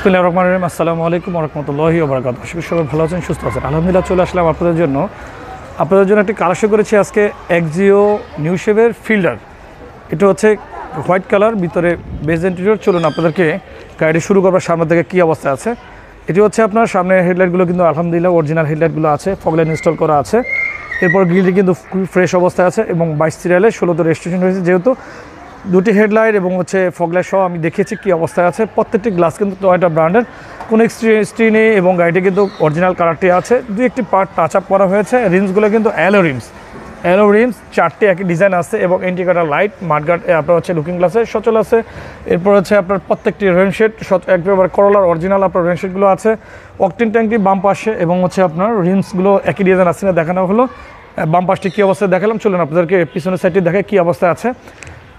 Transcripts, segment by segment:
বিসমিল্লাহির রহমানির রহিম। আসসালামু আলাইকুম ওয়া রাহমাতুল্লাহি ওয়া বারাকাতুহু। আশা করি সবাই ভালো আছেন, সুস্থ আছেন। আলহামদুলিল্লাহ চলে আসলাম আপনাদের জন্য একটি কালেকশন করেছি আজকে এক্সিও নিউ শেপের ফিল্ডার। এটা হচ্ছে হোয়াইট কালার, ভিতরে বেজ ইন্টেরিয়র। চলুন আপনাদেরকে গাড়ি শুরু করবার সামনে থেকে কী অবস্থা আছে। এটি হচ্ছে আপনার সামনে হেডলাইটগুলো কিন্তু আলহামদুলিল্লাহ অরিজিনাল হেডলাইটগুলো আছে, ফগলাইট ইনস্টল করা আছে। এরপর গ্রিলটি কিন্তু ফ্রেশ অবস্থায় আছে এবং 22 সিরিয়ালে 16তে রেজিস্ট্রেশন হয়েছে। যেহেতু দুটি হেডলাইট এবং ফগলাইট সহ আমি দেখিয়েছি কী অবস্থায় আছে। প্রত্যেকটি গ্লাস কিন্তু টয়োটা ব্র্যান্ডের, কোনো এক্সট্রি নেই এবং গাড়িটি কিন্তু অরিজিনাল কালারটি আছে। দুই একটি পার্ট টাচ আপ করা হয়েছে। রিমসগুলো কিন্তু অ্যালো রিমস, চারটি একই ডিজাইন আছে এবং ইন্ডিকেটর লাইট, মাডগার্ড আপনার হচ্ছে লুকিং গ্লাসে সচল আছে। এরপর হচ্ছে আপনার প্রত্যেকটি রেনশেড একবার করলার অরিজিনাল আপনার রেনশেডগুলো আছে। অকটেন ট্যাঙ্কটি বাম পাশে এবং হচ্ছে আপনার রিমসগুলো একই ডিজাইন আছে না দেখানো হলো। বাম পাশটি কী অবস্থায় দেখালাম, চলুন আপনাদেরকে পিছনের সাইডটি দেখে কী অবস্থায় আছে।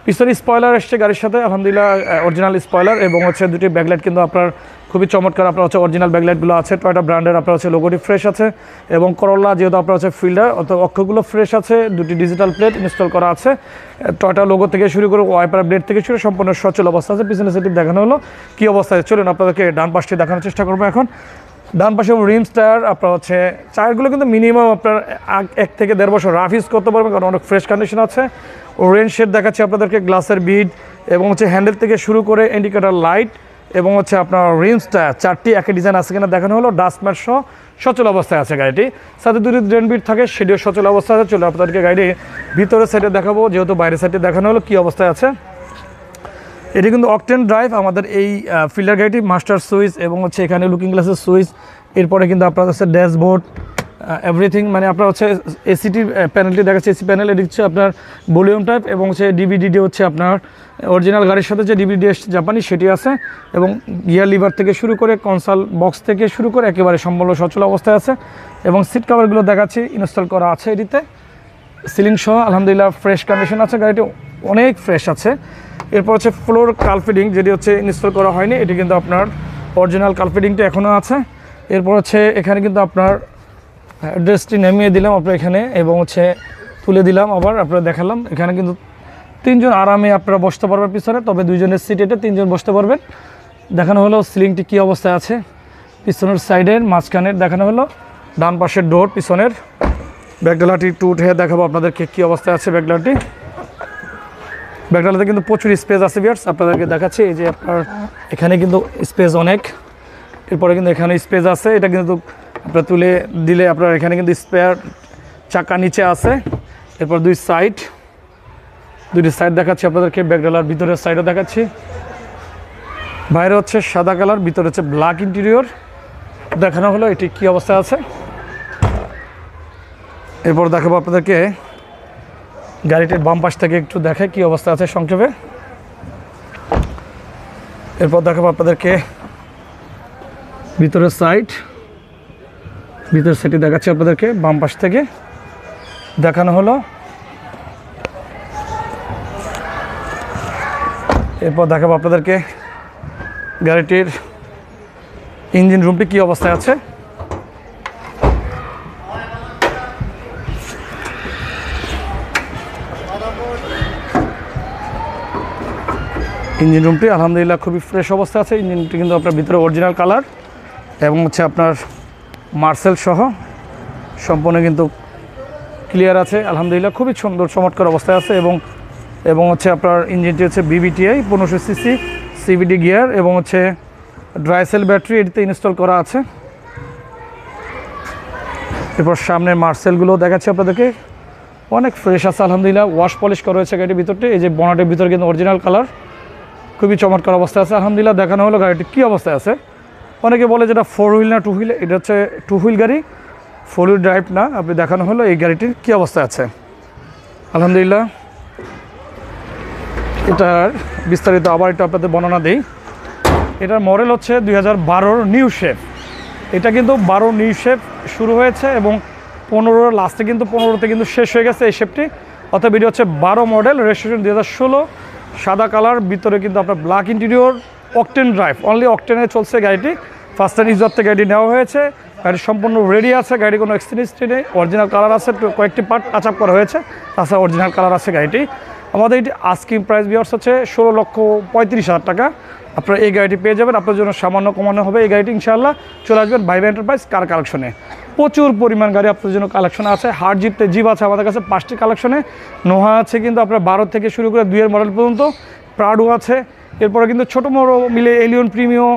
পিছনে স্পয়লার এসছে গাড়ির সাথে আলহামদুলিল্লাহ, অরিজিনাল স্পয়লার এবং হচ্ছে দুটি ব্যাকলাইট কিন্তু আপনার খুবই চমৎকার। আপনার হচ্ছে অরিজিনাল ব্যাকলাইটগুলো আছে, টয়োটা ব্র্যান্ডের। আপনার হচ্ছে লোগোটি ফ্রেশ আছে এবং করোলা যেহেতু আপনার হচ্ছে ফিল্ডার, অত অক্ষগুলো ফ্রেশ আছে। দুটি ডিজিটাল প্লেট ইনস্টল করা আছে। টয়োটা লোগো থেকে শুরু করে ওয়াইপার ব্লেড থেকে শুরু সম্পূর্ণ সচল অবস্থা আছে। পিছনে সেটি দেখানো হলো কী অবস্থায়। চলুন আপনাদেরকে ডান পাশটি দেখানোর চেষ্টা করবো এখন। ডান পাশে রিমস টায়ার আপনার হচ্ছে টায়ারগুলো কিন্তু মিনিমাম আপনার 1 থেকে 1.5 বছর রাফ ইউজ করতে পারবেন, কারণ অনেক ফ্রেশ কন্ডিশন আছে। রেন শেড দেখাচ্ছি আপনাদেরকে, গ্লাসের বিড এবং হচ্ছে হ্যান্ডেল থেকে শুরু করে ইন্ডিকেটর লাইট এবং হচ্ছে আপনার রিমস টায়ার চারটি একই ডিজাইন আছে কিনা দেখানো হলো। ডাস্টম্যাট সহ সচল অবস্থায় আছে গাড়িটি। সাথে দুটি ড্রেন বিট থাকে, সেটিও সচল অবস্থায় আছে। চলো আপনাদেরকে গাড়ির ভিতরের সাইডে দেখাবো, যেহেতু বাইরের সাইডে দেখানো হলো কী অবস্থায় আছে। এটি কিন্তু অকটেন ড্রাইভ আমাদের এই ফিল্ডার গাড়িটি, মাস্টার সুইচ এবং হচ্ছে এখানে লুকিং গ্লাসের সুইচ। এরপরে কিন্তু আপনার হচ্ছে ড্যাশবোর্ড এভরিথিং, মানে আপনার হচ্ছে এসিটির প্যানেলটি দেখাচ্ছে, এসি প্যানেল। এটি হচ্ছে আপনার ভলিউম টাইপ এবং হচ্ছে ডিভিডি হচ্ছে আপনার অরিজিনাল গাড়ির সাথে যে ডিভিডি জাপানি সেটি আছে এবং গিয়ার লিভার থেকে শুরু করে কনসাল বক্স থেকে শুরু করে একেবারে সম্পূর্ণ সচল অবস্থায় আছে এবং সিট কাভারগুলো দেখাচ্ছি ইনস্টল করা আছে এটিতে। সিলিং সহ আলহামদুলিল্লাহ ফ্রেশ কন্ডিশন আছে, গাড়িটি অনেক ফ্রেশ আছে। এরপর হচ্ছে ফ্লোর কালফিডিং, যেটি হচ্ছে ইনস্টল করা হয়নি, এটি কিন্তু আপনার অরিজিনাল কালফিডিংটা এখনও আছে। এরপর হচ্ছে এখানে কিন্তু আপনার অ্যাড্রেসটি নামিয়ে দিলাম আপনার এখানে এবং হচ্ছে তুলে দিলাম, আবার আপনারা দেখালাম। এখানে কিন্তু 3 জন আরামে আপনারা বসতে পারবেন পিছনে, তবে 2 জনের সিট, এটা 3 জন বসতে পারবেন। দেখানো হলো সিলিংটি কী অবস্থায় আছে, পিছনের সাইডের মাঝখানের দেখানো হলো। ডান পাশের ডোর পিছনের ব্যাকডালাটি একটু উঠে দেখাবো আপনাদেরকে কী অবস্থায় আছে। ব্যাকডালাতে কিন্তু প্রচুর স্পেস আছে ভিউয়ার্স, আপনাদেরকে দেখাচ্ছি। এই যে আপনার এখানে কিন্তু স্পেস অনেক। এরপরে কিন্তু এখানে স্পেস আছে, এটা কিন্তু আপনার তুলে দিলে আপনার এখানে কিন্তু স্পেয়ার চাকা নিচে আছে। এরপর দুটি সাইড দেখাচ্ছি আপনাদেরকে, ব্যাকডালার ভিতরের সাইডও দেখাচ্ছি। বাইরে হচ্ছে সাদা কালার, ভিতরে হচ্ছে ব্ল্যাক ইন্টেরিয়র দেখানো হলো, এটি কী অবস্থায় আছে। এরপর দেখাবো আপনাদেরকে গাড়িটির বাম পাশ থেকে একটু দেখে কী অবস্থা আছে সংক্ষেপে। এরপর দেখাবো আপনাদেরকে ভিতরের সাইডটি দেখাচ্ছি আপনাদেরকে, বাম পাশ থেকে দেখানো হলো। এরপর দেখাবো আপনাদেরকে গাড়িটির ইঞ্জিন রুমটি কী অবস্থায় আছে। ইঞ্জিন রুমটি আলহামদুলিল্লাহ খুবই ফ্রেশ অবস্থায় আছে। ইঞ্জিনটি কিন্তু আপনার ভিতরে অরিজিনাল কালার এবং হচ্ছে আপনার মার্সেল সহ সম্পূর্ণ কিন্তু ক্লিয়ার আছে আলহামদুলিল্লাহ, খুবই সুন্দর চমৎকার অবস্থায় আছে। এবং হচ্ছে আপনার ইঞ্জিনটি হচ্ছে BBTI 1500 সিসি CVD গিয়ার এবং হচ্ছে ড্রাই সেল ব্যাটারি এটিতে ইনস্টল করা আছে। এরপর সামনের মার্সেলগুলো দেখাচ্ছি আপনাদেরকে, অনেক ফ্রেশ আছে আলহামদুলিল্লাহ, ওয়াশ পলিশ করা হয়েছে গাড়ির ভিতরটি। এই যে বনেটের ভিতরে কিন্তু অরিজিনাল কালার, খুবই চমৎকার অবস্থায় আছে আলহামদুলিল্লাহ। দেখানো হলো গাড়িটি কী অবস্থায় আছে। অনেকে বলে যেটা 4 হুইল না 2 হুইল, এটা হচ্ছে 2 হুইল গাড়ি, 4 হুইল ড্রাইভ না। আপনি দেখানো হলো এই গাড়িটির কী অবস্থায় আছে আলহামদুলিল্লাহ। এটার বিস্তারিত আবার একটু আপনাদের বর্ণনা দিই। এটার মডেল হচ্ছে 2012 নিউ শেপ। এটা কিন্তু 12 নিউ শেপ শুরু হয়েছে এবং 15 লাস্টে কিন্তু 15তে কিন্তু শেষ হয়ে গেছে এই শেপটি। অর্থাৎ এটি হচ্ছে 12 মডেল, রেজিস্ট্রেশন 2016, সাদা কালার, ভিতরে কিন্তু আপনার black interior, octane drive, only অকটেনে চলছে গাড়িটি। ফার্স্ট টাইম ইউজার থেকে গাড়ি নেওয়া হয়েছে, গাড়ি সম্পূর্ণ রেডি আছে, গাড়ি কোনো এক্সচেঞ্জ নেই, অরিজিনাল কালার আছে, কয়েকটি পার্ট টাচ আপ করা হয়েছে, তাছাড়া অরিজিনাল কালার আছে গাড়িটি। আমাদের এটি আস্কিং প্রাইস ভিউয়ার্স হচ্ছে 16,35,000 টাকা। আপনারা এই গাড়িটি পেয়ে যাবেন, আপনার জন্য সামান্য কমানো হবে এই গাড়িটি ইনশাআল্লাহ। চলে আসবেন ভাইবা এন্টারপ্রাইজ কার কালেকশনে, প্রচুর পরিমাণ গাড়ি আপনাদের জন্য কালেকশন আছে। হার্ড জিপতে জিপ আছে আমাদের কাছে 5টি কালেকশনে, নোহা আছে কিন্তু আপনার 12 থেকে শুরু করে 2 এর মডেল পর্যন্ত, প্রাডো আছে, এরপরে কিন্তু ছোটো বড়ো মিলে Allion Premio,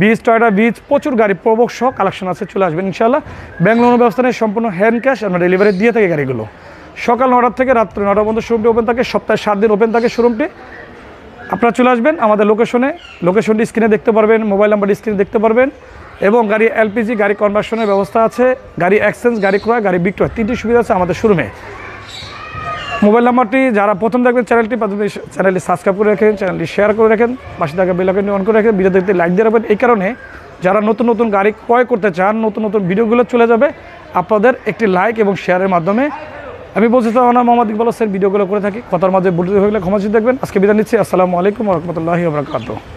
Vitz, Toyota Vitz, প্রচুর গাড়ি প্রবক সহ কালেকশন আছে। চলে আসবেন ইনশাআল্লাহ। ব্যাংক লোনের ব্যবস্থা নেই, সম্পূর্ণ হ্যান্ড ক্যাশ আমরা ডেলিভারি দিয়ে থাকি গাড়িগুলো। সকাল 9টা থেকে রাত্রে 9টা পর্যন্ত শোরুমটি ওপেন থাকে, সপ্তাহে 7 দিন ওপেন থাকে শোরুমটি। আপনারা চলে আসবেন আমাদের লোকেশনটি স্ক্রিনে দেখতে পারবেন, মোবাইল নাম্বারটি স্ক্রিনে দেখতে পারবেন। এবং গাড়ি এলপিজি, গাড়ি কনভার্সনের ব্যবস্থা আছে, গাড়ি এক্সচেঞ্জ, গাড়ি ক্রয়, গাড়ি বিক্রয়, 3টি সুবিধা আছে আমাদের শোরুমে। মোবাইল নাম্বারটি যারা প্রথম দেখবেন চ্যানেলটি সাবস্ক্রাইব করে রাখেন, চ্যানেলটি শেয়ার করে রাখেন, পাশে থাকা বেল আইকনটি অন করে রাখেন, ভিডিও দেখতে লাইক দিয়ে রাখবেন। এই কারণে যারা নতুন নতুন গাড়ি ক্রয় করতে চান, নতুন নতুন ভিডিওগুলো চলে যাবে আপনাদের একটি লাইক এবং শেয়ারের মাধ্যমে। আমি বলছি তো আমার মোহাম্মদ ইকবাল হোসেন ভিডিওগুলো করে থাকি, কথার মাঝে ভুল হয়ে গেলে ক্ষমা দেখবেন। আজকে বিদায় নিচ্ছি। আসসালামু আলাইকুম ওয়া রাহমাতুল্লাহি ওয়া বারাকাতুহু।